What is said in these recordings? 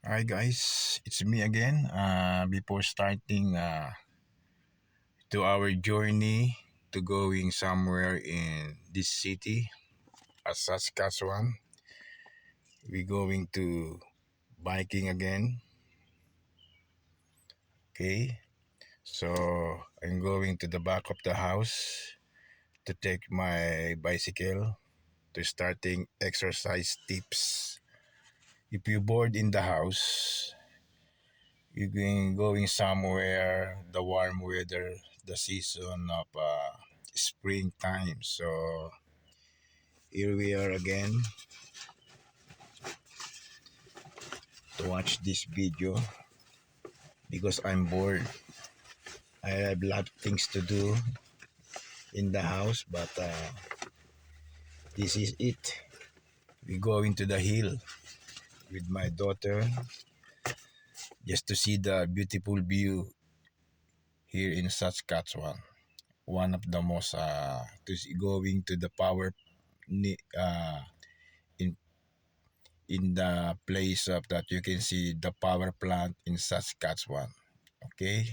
Hi guys, it's me again. Before starting to our journey to going somewhere in this city, Saskatchewan, we're going to biking again. Okay, so I'm going to the back of the house to take my bicycle to starting exercise tips. If you're bored in the house, you're going somewhere, the warm weather, the season of springtime. So here we are again to watch this video because I'm bored. I have a lot of things to do in the house, but this is it. We go into the hill with my daughter just to see the beautiful view here in Saskatchewan. One of the most going to the power in the place of that you can see the power plant in Saskatchewan. Okay,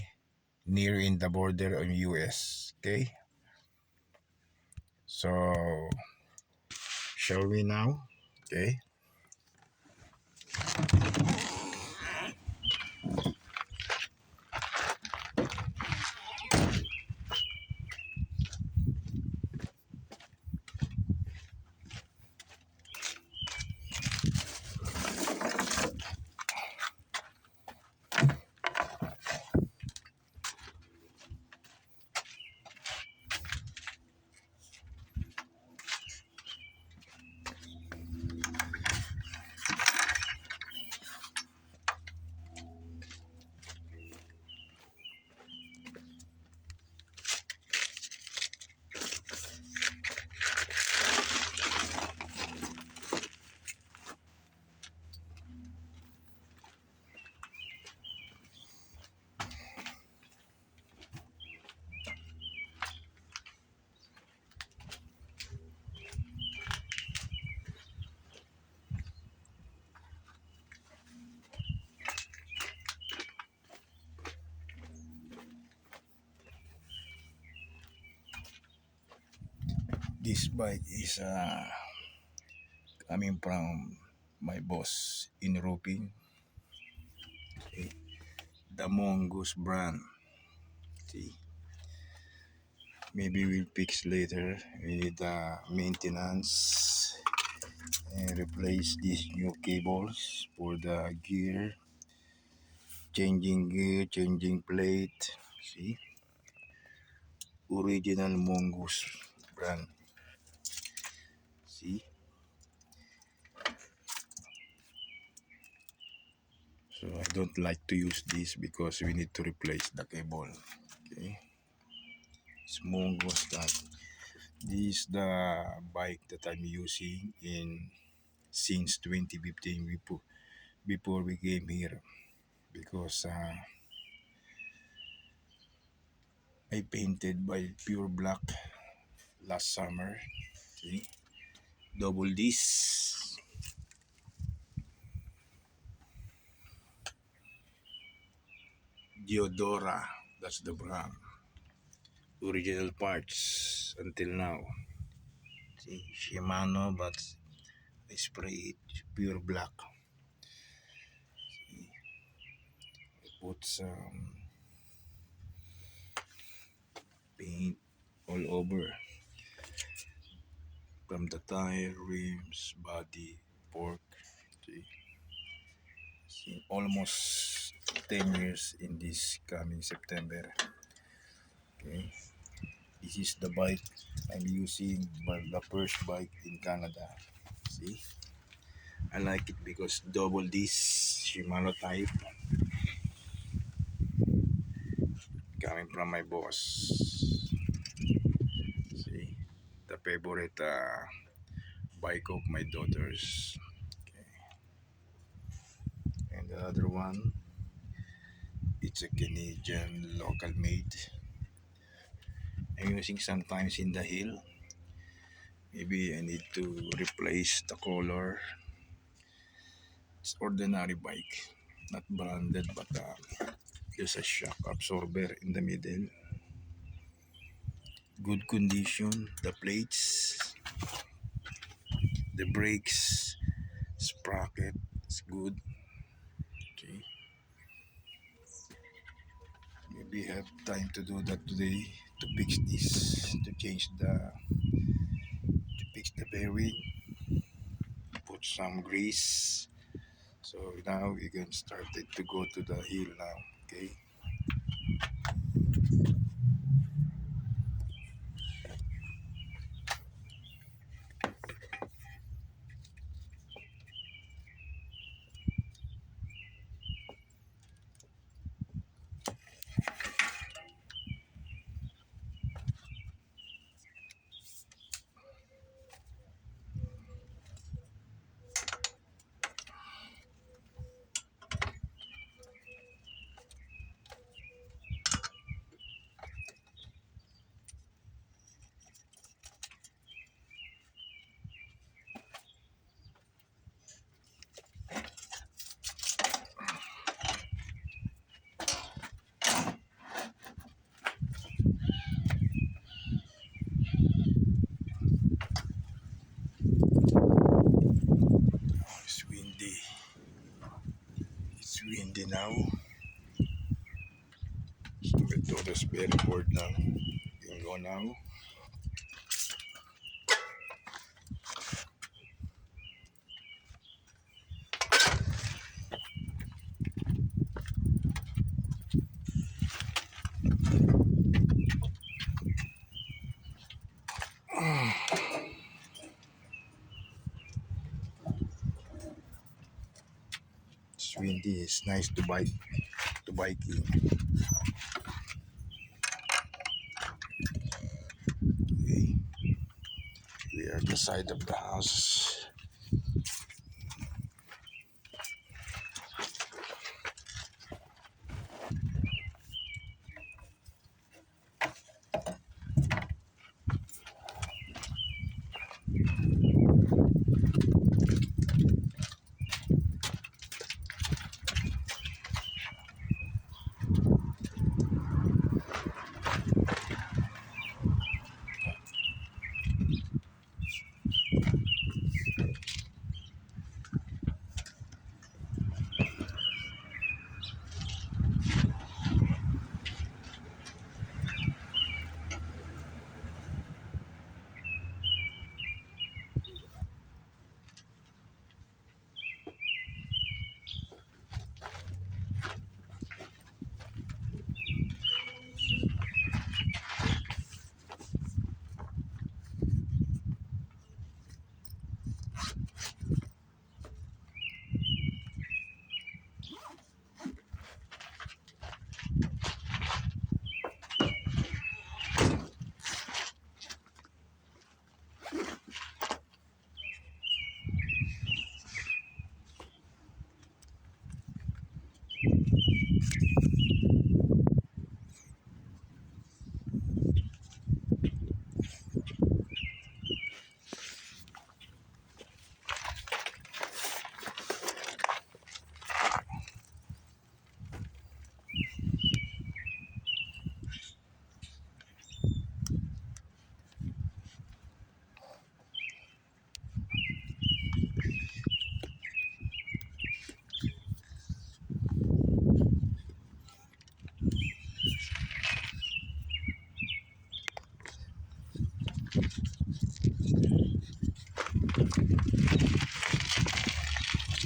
near in the border of US. Okay, so shall we now? Okay. This bike is coming from my boss in roofing. Okay. The Mongoose brand. See, maybe we'll fix later. We need maintenance and replace these new cables for the gear, changing plate. See, original Mongoose brand. See, so I don't like to use this because we need to replace the cable. Okay, it's Mongoose that. This is the bike that I'm using in since 2015 before we came here because I painted by Pure Black last summer. See, double this. Diodora, that's the brand. Original parts until now. See, Shimano, but I spray it pure black. See, I put some paint all over from the tire, rims, body, fork. See, see, almost 10 years in this coming September. Okay, this is the bike I'm using, but the first bike in Canada. See, I like it because double disc Shimano type coming from my boss. See, the favorite bike of my daughters. Okay. And the other one, it's a Canadian local made. I'm using sometimes in the hill. Maybe I need to replace the color. It's ordinary bike. not branded, but there's a shock absorber in the middle. Good condition. The plates, the brakes, sprocket, it's good. Okay, maybe have time to do that today, to fix this, to change to fix the bearing, put some grease. So now we can start it to go to the hill now. Okay. It's windy. It's windy now. So we do this very board now. You can go now. It's windy. It's nice to biking. Okay. We are at the side of the house.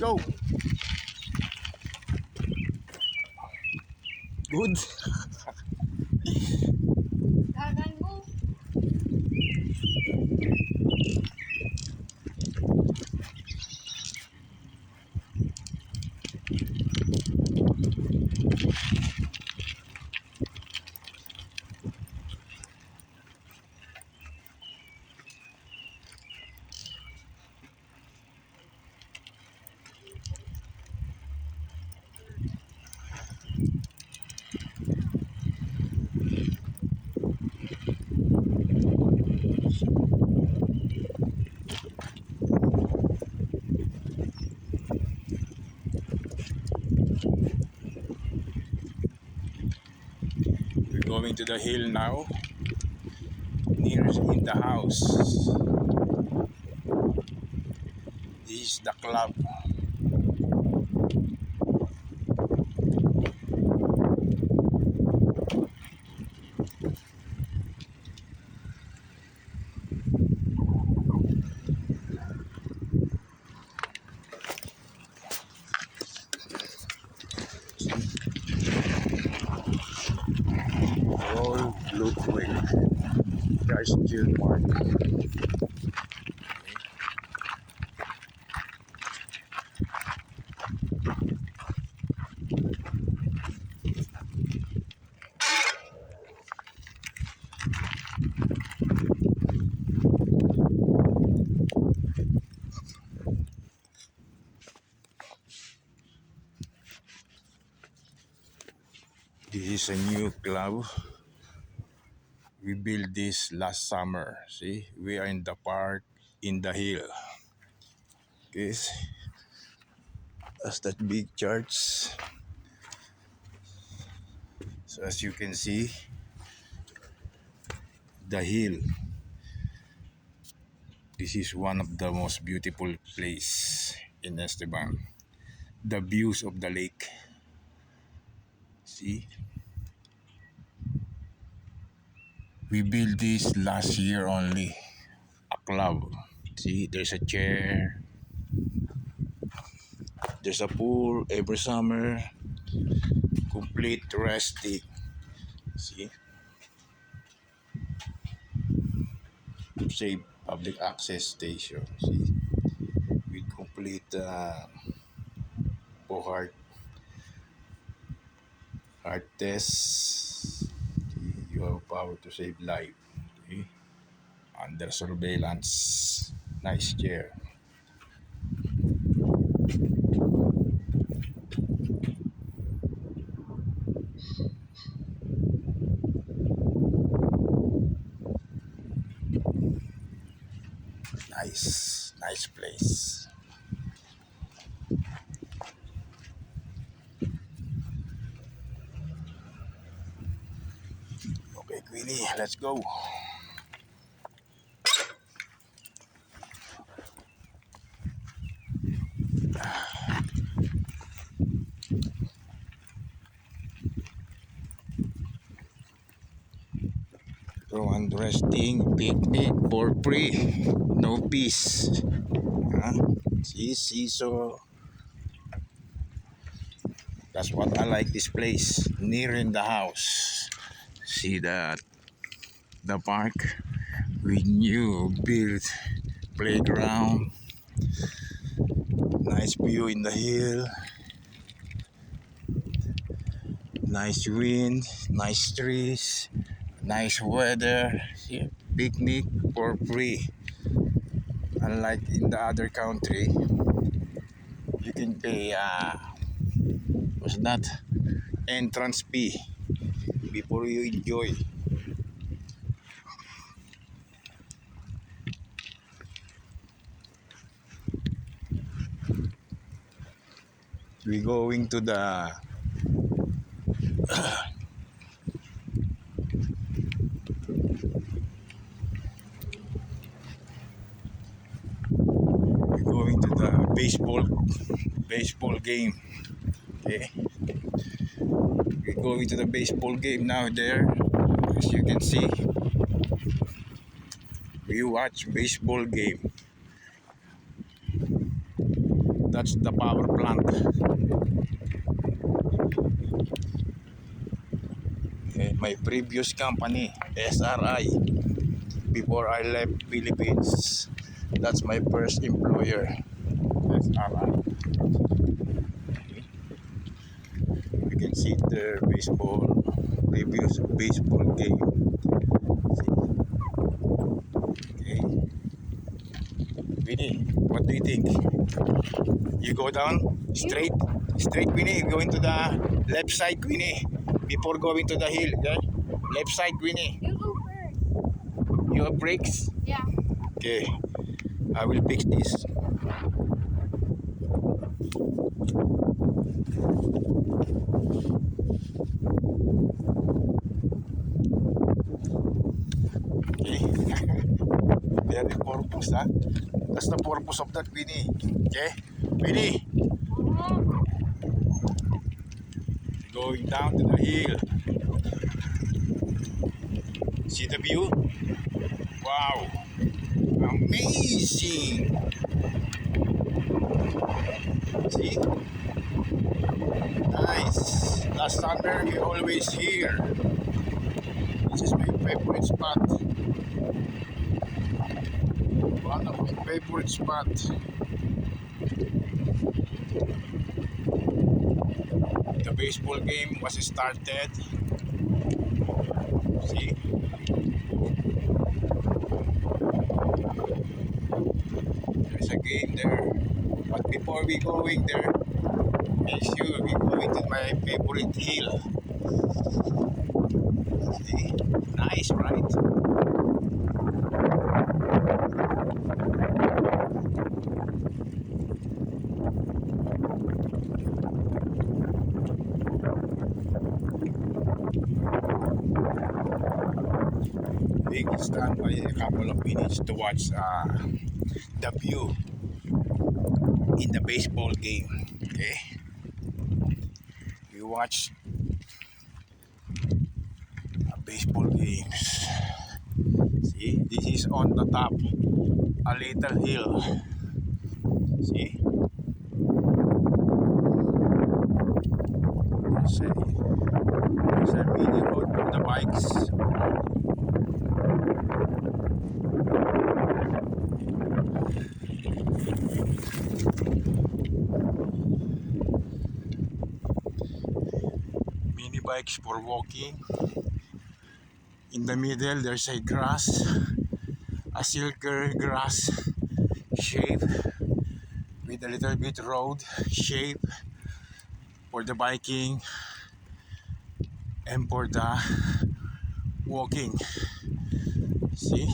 Go. Good. Gagan mo. going to the hill now, near in the house. This is the club. All look way. Guys, Jill Park. This is a new club. We built this last summer. See, we are in the park in the hill. Okay, that's that big church. So as you can see, the hill. This is one of the most beautiful place in Esteban. The views of the lake. See? We built this last year only. A club. See, there's a chair. There's a pool every summer. Complete rustic. See? Say public access station. See? With complete heart test. You have power to save life. See? Under surveillance. Nice chair. Nice place. Okay, Queenie, let's go. Go and resting, picnic for free. No peace. Huh? See, so that's what I like this place. Near in the house. See that the park with new built playground. Nice view in the hill. Nice wind, nice trees, nice weather. See, picnic for free. Unlike in the other country, you can pay what's that? Entrance fee before you enjoy. We going to the we going to the baseball game. Okay, we going to the baseball game now. There, as you can see, we watch baseball game. That's the power plant. My previous company, SRI, before I left Philippines. That's my first employer, SRI. You can see the previous baseball game. Okay. Winnie, what do you think? You go down straight, Winnie. You go into the left side, Winnie, before going to the hill. Okay? Left side, Winnie. You go first. You have brakes? Yeah. Okay, I will fix this. house, huh? That's the purpose of that, Winnie. Okay? Winnie, going down to the hill. See the view? Wow! Amazing! See? Nice! Last summer, we always here. This is my favorite spot. One of my favorite spots. The baseball game was started. See? There's a game there. But before we going there, make sure we going to my favorite hill. See? Nice, right? We can stand by a couple of minutes to watch the view in the baseball game. Okay, we watch baseball games. See, this is on the top, a little hill. See, there's a mini road for the bikes. Mini bikes for walking. In the middle, there's a grass, a silker grass shape with a little bit road shape for the biking and for the walking. See,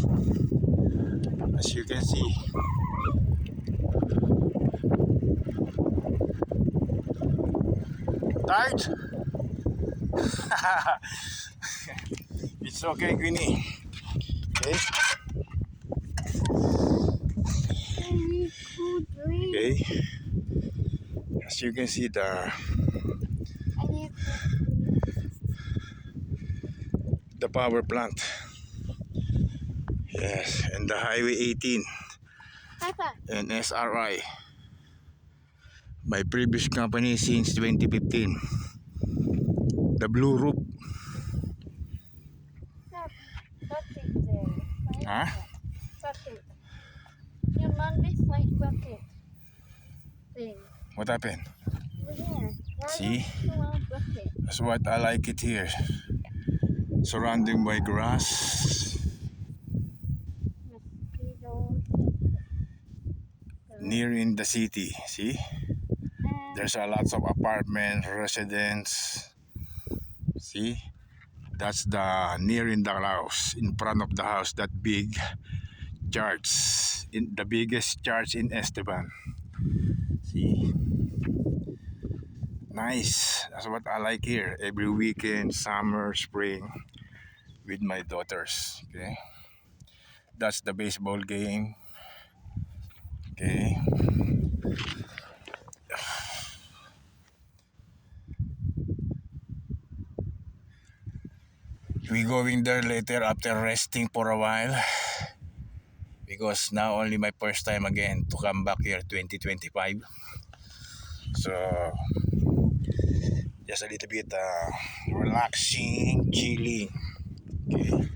as you can see, tight. It's okay, Queenie. Okay. Okay. As you can see, the power plant. Yes, and the Highway 18 and SRI. My previous company since 2015. The blue roof. Bucket there. Huh? Bucket. Your mom this like bucket thing. What happened? Over there. Why See? don't you want a bucket? That's what I like it here. Surrounded by grass. Mosquitoes. Near in the city. See? There's a lots of apartments, residents. See? That's the near in the house, in front of the house, that big church, in the biggest church in Esteban. See? Nice. That's what I like here. Every weekend, summer, spring, with my daughters. Okay. That's the baseball game. Okay. We going there later after resting for a while, because now only my first time again to come back here 2025. So just a little bit relaxing, chilling. Okay.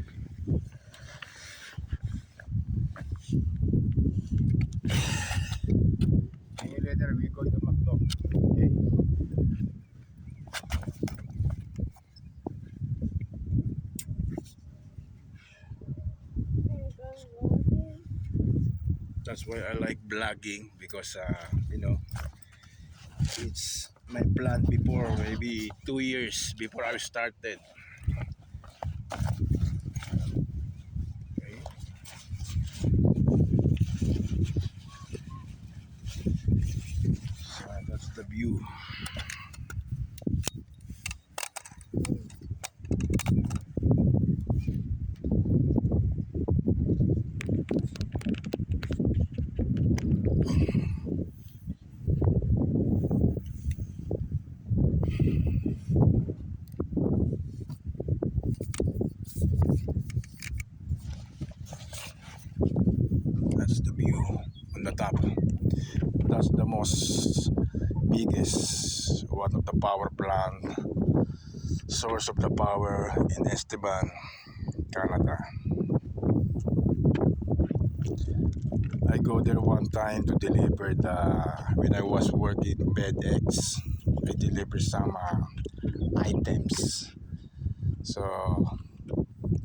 Later we go to McDo. Okay. That's why I like vlogging, because it's my plan before, maybe 2 years before I started. Okay. That's the view. most biggest, one of the power plant, source of the power in Esteban, Canada. I go there one time to deliver when I was working BedX, I deliver some items. So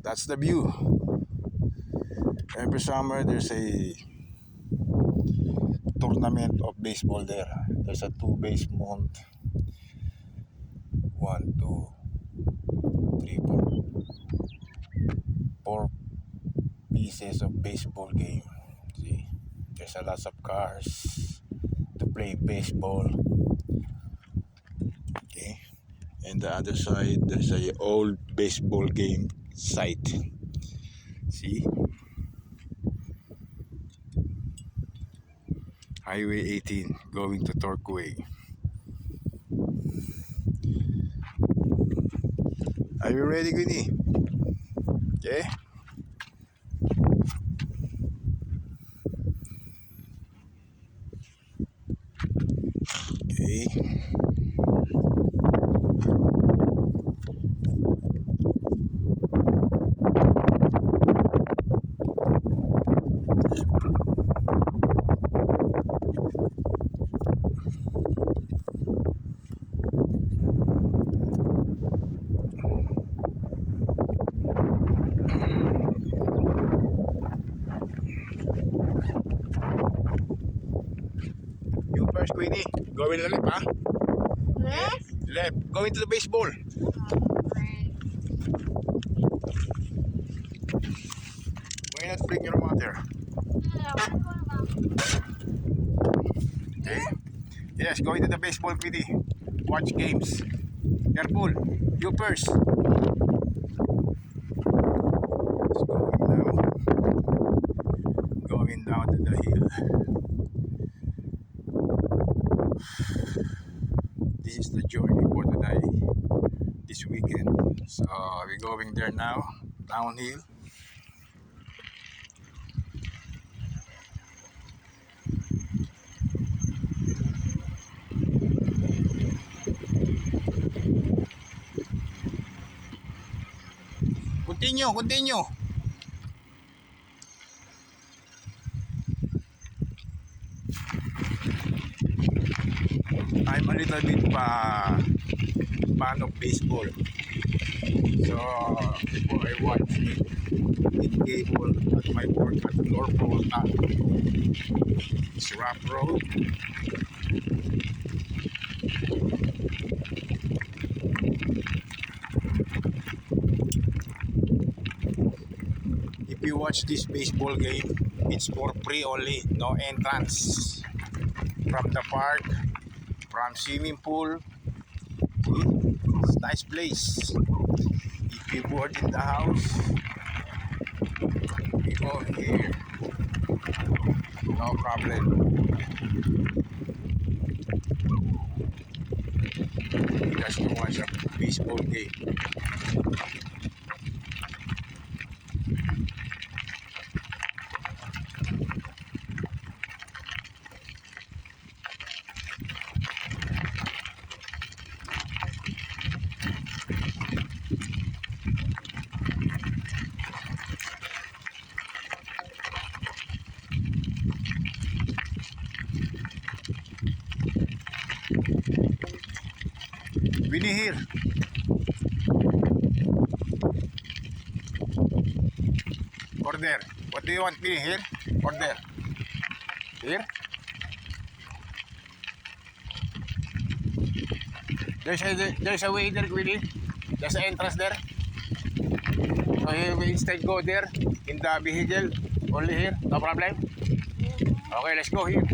that's the view. Every summer there's a tournament of baseball there. There's a two base month. 1, 2, 3, 4 pieces of baseball game. See, there's a lot of cars to play baseball. Okay, and the other side there's a old baseball game site. See, Highway 18 going to Torquay. Are you ready, Queenie? Okay. Okay. You first, Queenie. Going left, huh? Left? Left. Going to the baseball. Right. Why not bring your mother? Okay. Yes, going to the baseball, Queenie. Watch games. Careful. You first. It's going down to the hill. This is the journey for today, this weekend. So we're going there now, downhill. Continue, continue. I'm a little bit fan of baseball. So before I watch it in cable at my work at Norfolk, it's rough road. If you watch this baseball game, it's for free only, no entrance. From the park, from swimming pool. See? It's a nice place. If you board in the house, we go here. No problem. Just to watch a baseball game. Winnie here. Order. What do you want, Winnie? Here? Order. Here? There's a way there, Winnie. There's an entrance there. So here we instead go there in the vehicle. Only here. No problem. Okay, let's go here.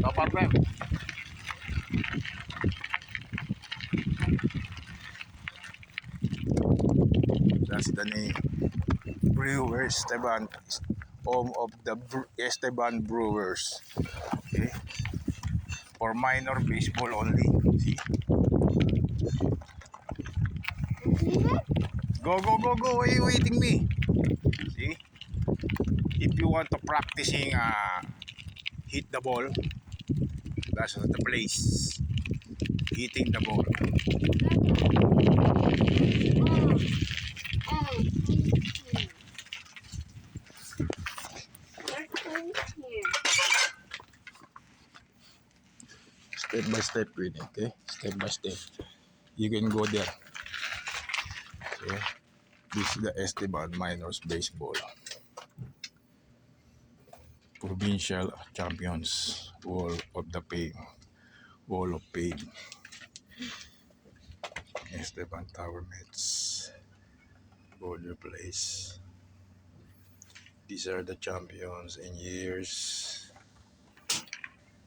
No problem. That's the name. Brewer Esteban, home of the Esteban Brewers. Okay. For minor baseball only. See? Go, go, go, go. Why are you waiting me? See? If you want to practicing hit the ball, That's the place. Hitting the ball. Step by step, Queenie. Okay, step by step. You can go there. So, this is the Esteban Minors Baseball Provincial Champions Wall of Fame. Esteban Tower Mets. Border Place. These are the champions in years.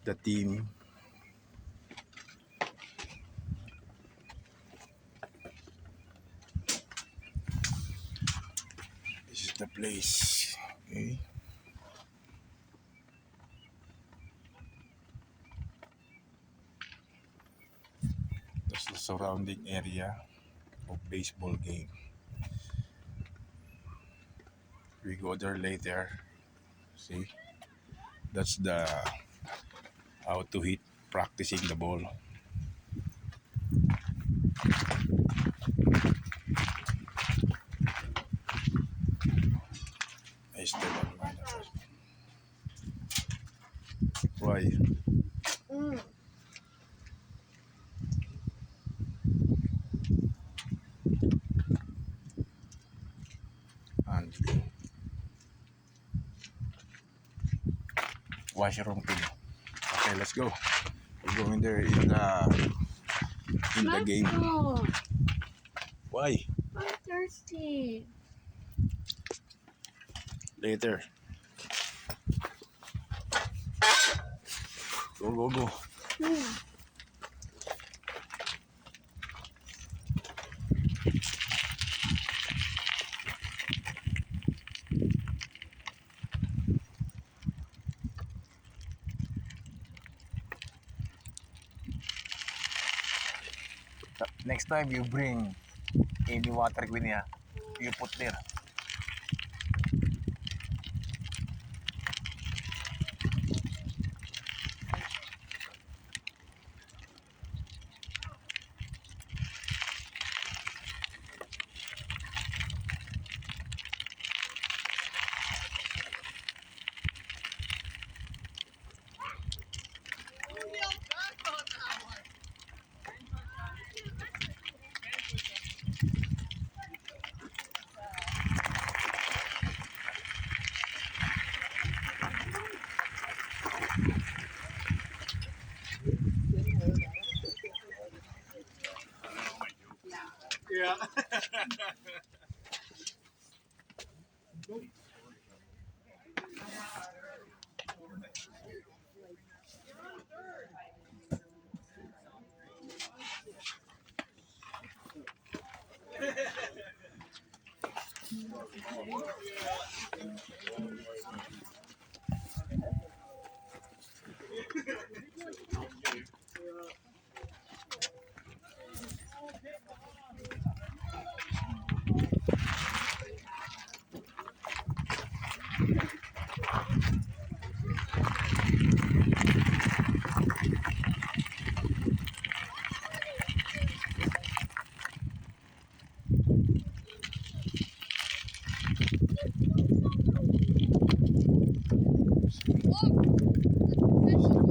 The team. This is the place. Okay. That's the surrounding area of baseball game. We go there later. See, that's the how to hit practicing the ball. Esteban Minors. Why? Handling. Washroom pin. Okay, let's go. We're going there in the game. Why? I'm thirsty. Later. Go. Next time you bring any water, Queenie, you put there. Yeah.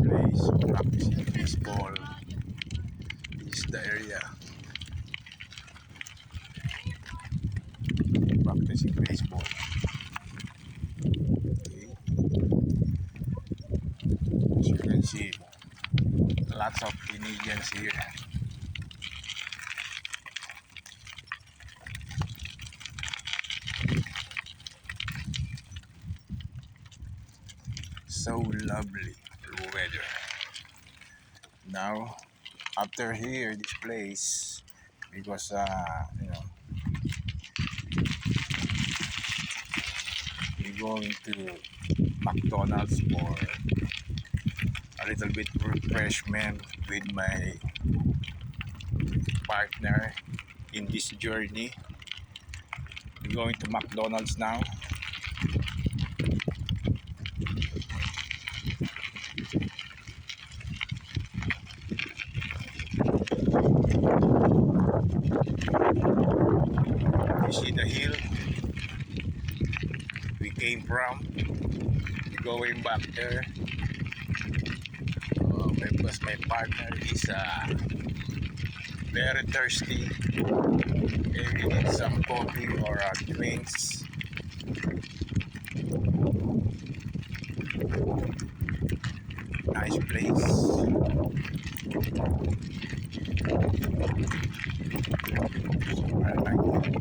Place practicing baseball. This is the area. Practicing baseball. Okay. As you can see, lots of Canadians here. So lovely weather. Now, after here, this place, because we're going to McDonald's for a little bit refreshment with my partner in this journey. We're going to McDonald's now. You see the hill we came from, going back there. Because my partner is very thirsty. Maybe need some coffee or drinks. Nice place. I like it.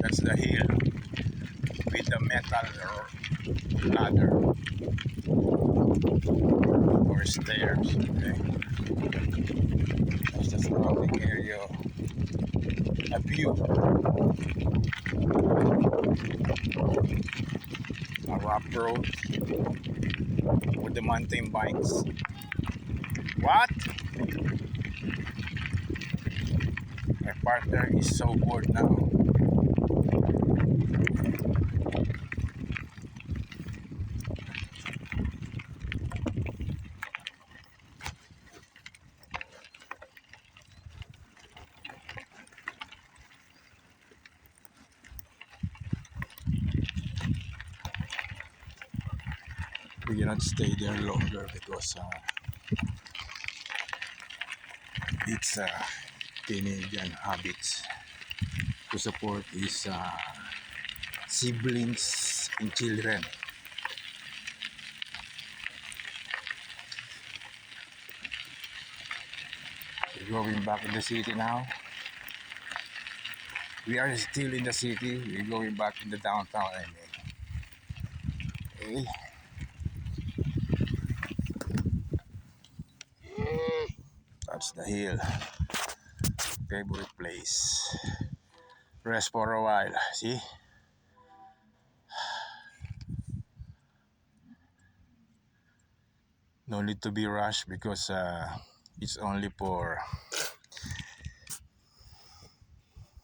That's the hill with the metal ladder or stairs. Okay. That's the surrounding area. A view. A rough road with the mountain bikes. What? My partner is so bored now. We cannot stay there longer because it's Canadian habits to support his siblings and children. We're going back in the city now. We are still in the city. We're going back in the downtown. I mean. Okay. That's the hill. Favorite place. Rest for a while. See? No need to be rushed because it's only for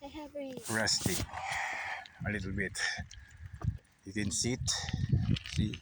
I have a resting a little bit. You can sit, see,